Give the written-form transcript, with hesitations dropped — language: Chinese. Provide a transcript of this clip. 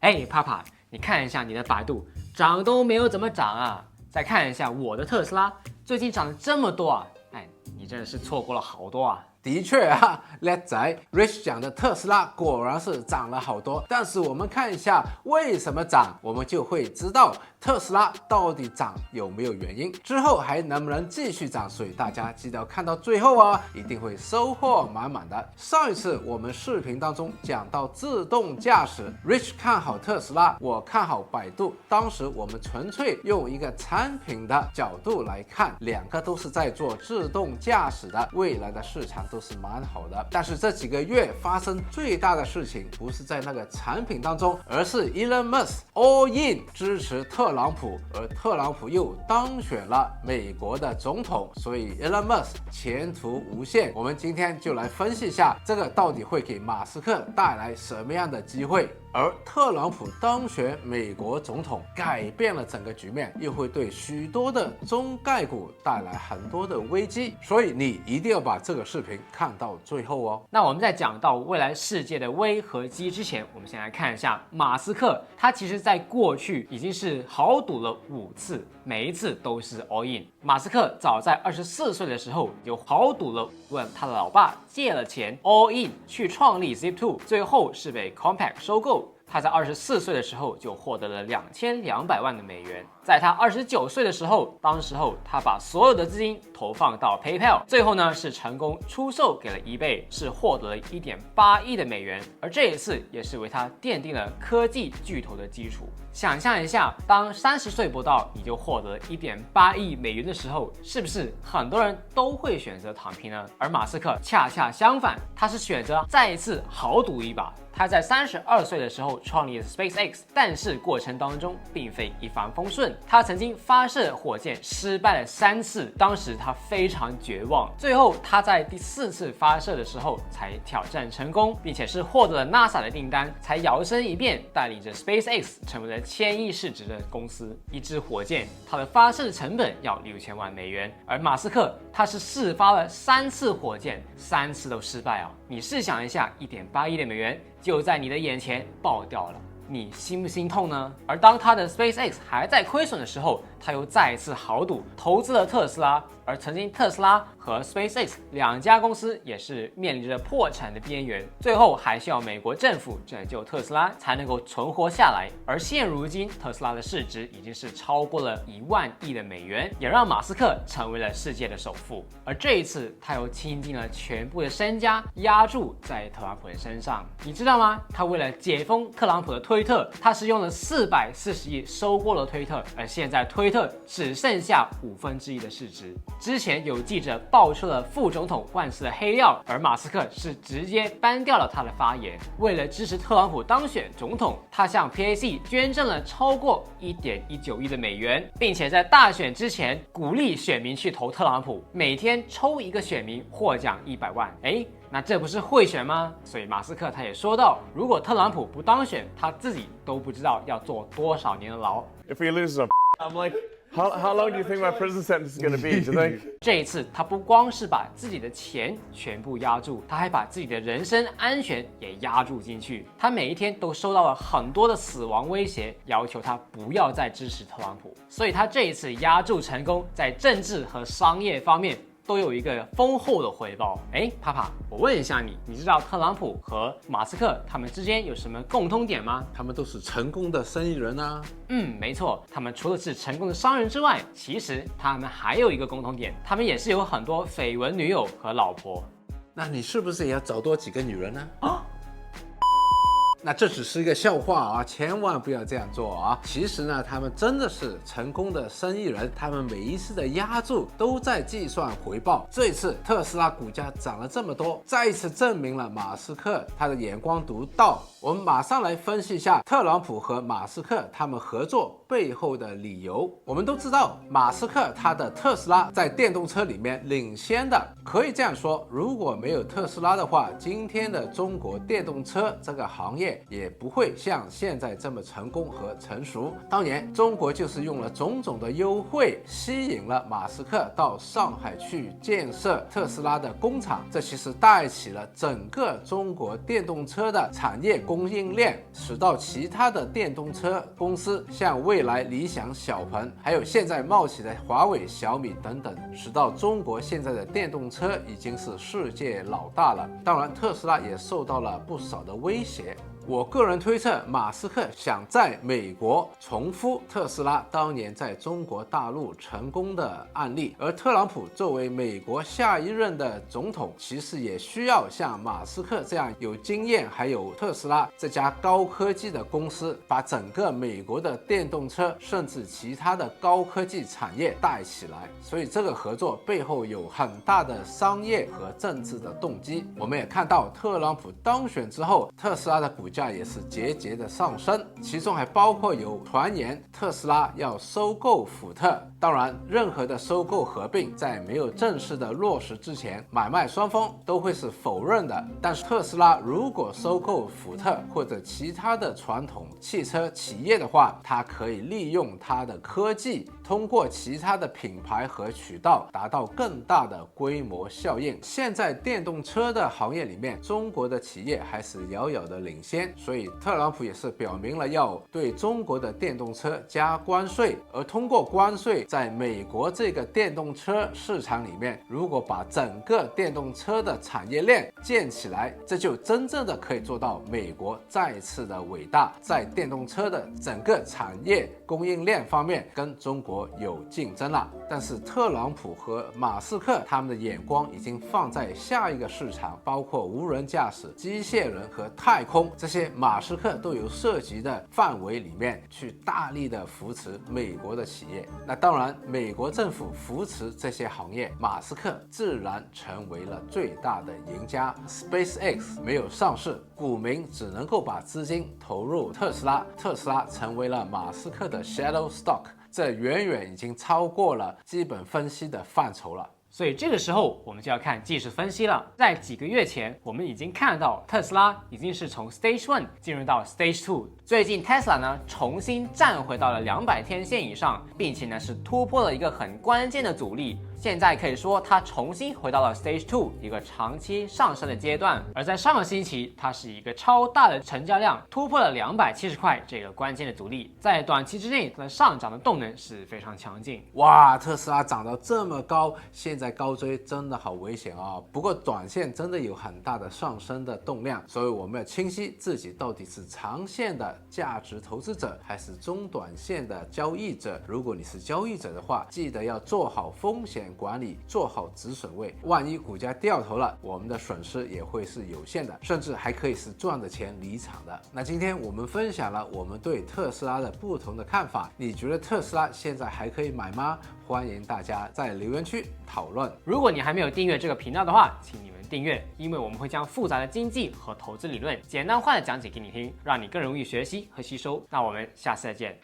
哎，帕帕，你看一下你的百度，涨都没有怎么涨啊。再看一下我的特斯拉，最近涨了这么多啊。哎，你真的是错过了好多啊。的确啊，叻仔 Rich 讲的特斯拉果然是涨了好多，但是我们看一下为什么涨，我们就会知道特斯拉到底涨有没有原因，之后还能不能继续涨，所以大家记得要看到最后啊，一定会收获满满的。上一次我们视频当中讲到自动驾驶 ，Rich 看好特斯拉，我看好百度，当时我们纯粹用一个产品的角度来看，两个都是在做自动驾驶的，未来的市场都是蛮好的。但是这几个月发生最大的事情不是在那个产品当中，而是 Elon Musk all in 支持特朗普，而特朗普又当选了美国的总统，所以 Elon Musk 前途无限。我们今天就来分析一下这个到底会给马斯克带来什么样的机会。而特朗普当选美国总统，改变了整个局面，又会对许多的中概股带来很多的危机，所以你一定要把这个视频看到最后哦。那我们在讲到未来世界的危和机之前，我们先来看一下马斯克，他其实在过去已经是豪赌了5次，每一次都是 all in。马斯克早在24岁的时候就豪赌了，问他的老爸借了钱 all in 去创立 Zip2， 最后是被 Compaq 收购。他在24岁的时候就获得了2200万的美元。在他29岁的时候，当时候他把所有的资金投放到 PayPal， 最后呢是成功出售给了eBay，是获得了1.8亿的美元，而这一次也是为他奠定了科技巨头的基础。想象一下，当30岁不到你就获得1.8亿美元的时候，是不是很多人都会选择躺平呢？而马斯克恰恰相反，他是选择再一次豪赌一把。他在32岁的时候创立了 SpaceX， 但是过程当中并非一帆风顺。他曾经发射火箭失败了3次，当时他非常绝望。最后他在第4次发射的时候才挑战成功，并且是获得了 NASA 的订单，才摇身一变带领着 SpaceX 成为了1000亿市值的公司。一支火箭它的发射成本要6000万美元，而马斯克他是试发了3次火箭，3次都失败哦。你试想一下，1.8亿的美元就在你的眼前爆掉了，你心不心痛呢？而当他的 SpaceX 还在亏损的时候，他又再一次豪赌，投资了特斯拉。而曾经特斯拉和 SpaceX 2家公司也是面临着破产的边缘，最后还需要美国政府拯救特斯拉才能够存活下来。而现如今，特斯拉的市值已经是超过了1万亿的美元，也让马斯克成为了世界的首富。而这一次，他又倾尽了全部的身家压注在特朗普的身上。你知道吗？他为了解封特朗普的推特，他是用了440亿收购了推特，而现在推特只剩下1/5的市值。之前有记者爆出了副总统万斯的黑料，而马斯克是直接ban掉了他的发言。为了支持特朗普当选总统，他向 PAC 捐赠了超过1.19亿的美元，并且在大选之前鼓励选民去投特朗普，每天抽一个选民获奖100万。那这不是贿选吗？所以马斯克他也说到，如果特朗普不当选，他自己都不知道要坐多少年的牢。If he loses, I'm like, how long do you think my prison sentence is going to be? Do you think? 这一次，他不光是把自己的钱全部压住，他还把自己的人身安全也压住进去。他每一天都收到了很多的死亡威胁，要求他不要再支持特朗普。所以他这一次压住成功，在政治和商业方面都有一个丰厚的回报。帕帕，我问一下你，你知道特朗普和马斯克他们之间有什么共通点吗？他们都是成功的生意人啊。没错，他们除了是成功的商人之外，其实他们还有一个共同点，他们也是有很多绯闻女友和老婆。那你是不是也要找多几个女人呢？那这只是一个笑话啊，千万不要这样做啊！其实呢，他们真的是成功的生意人，他们每一次的押注都在计算回报。这一次特斯拉股价涨了这么多，再一次证明了马斯克他的眼光独到。我们马上来分析一下特朗普和马斯克他们合作背后的理由。我们都知道，马斯克他的特斯拉在电动车里面领先的，可以这样说，如果没有特斯拉的话，今天的中国电动车这个行业业也不会像现在这么成功和成熟。当年中国就是用了种种的优惠，吸引了马斯克到上海去建设特斯拉的工厂，这其实带起了整个中国电动车的产业供应链，使到其他的电动车公司像蔚来、理想、小鹏，还有现在冒起的华为、小米等等，使到中国现在的电动车已经是世界老大了。当然，特斯拉也受到了不少的威胁。我个人推测，马斯克想在美国重复特斯拉当年在中国大陆成功的案例，而特朗普作为美国下一任的总统，其实也需要像马斯克这样有经验，还有特斯拉这家高科技的公司，把整个美国的电动车甚至其他的高科技产业带起来。所以这个合作背后有很大的商业和政治的动机。我们也看到，特朗普当选之后，特斯拉的股价也是节节的上升，其中还包括有传言特斯拉要收购福特。当然，任何的收购合并在没有正式的落实之前，买卖双方都会是否认的。但是特斯拉如果收购福特或者其他的传统汽车企业的话，它可以利用它的科技，通过其他的品牌和渠道达到更大的规模效应。现在电动车的行业里面，中国的企业还是遥遥的领先，所以特朗普也是表明了要对中国的电动车加关税，而通过关税在美国这个电动车市场里面，如果把整个电动车的产业链建起来，这就真正的可以做到美国再次的伟大，在电动车的整个产业供应链方面跟中国有竞争了。但是特朗普和马斯克他们的眼光已经放在下一个市场，包括无人驾驶、机械人和太空，这些马斯克都有涉及的范围里面去大力的扶持美国的企业。那当然，美国政府扶持这些行业，马斯克自然成为了最大的赢家。SpaceX 没有上市，股民只能够把资金投入特斯拉，特斯拉成为了马斯克的 shadow stock， 这远远已经超过了基本分析的范畴了。所以这个时候我们就要看技术分析了。在几个月前，我们已经看到特斯拉已经是从 Stage 1进入到 Stage 2。最近 Tesla 呢重新站回到了200天线以上，并且呢是突破了一个很关键的阻力。现在可以说它重新回到了 Stage 2， 一个长期上升的阶段。而在上个星期，它是一个超大的成交量，突破了270块这个关键的阻力，在短期之内它的上涨的动能是非常强劲。哇，特斯拉涨到这么高，现在高追真的好危险啊！不过短线真的有很大的上升的动量，所以我们要清晰自己到底是长线的价值投资者还是中短线的交易者。如果你是交易者的话，记得要做好风险管理，做好止损位，万一股价掉头了，我们的损失也会是有限的，甚至还可以是赚的钱离场的。那今天我们分享了我们对特斯拉的不同的看法，你觉得特斯拉现在还可以买吗？欢迎大家在留言区讨论。如果你还没有订阅这个频道的话，请你们订阅，因为我们会将复杂的经济和投资理论简单化的讲解给你听，让你更容易学习和吸收。那我们下次再见。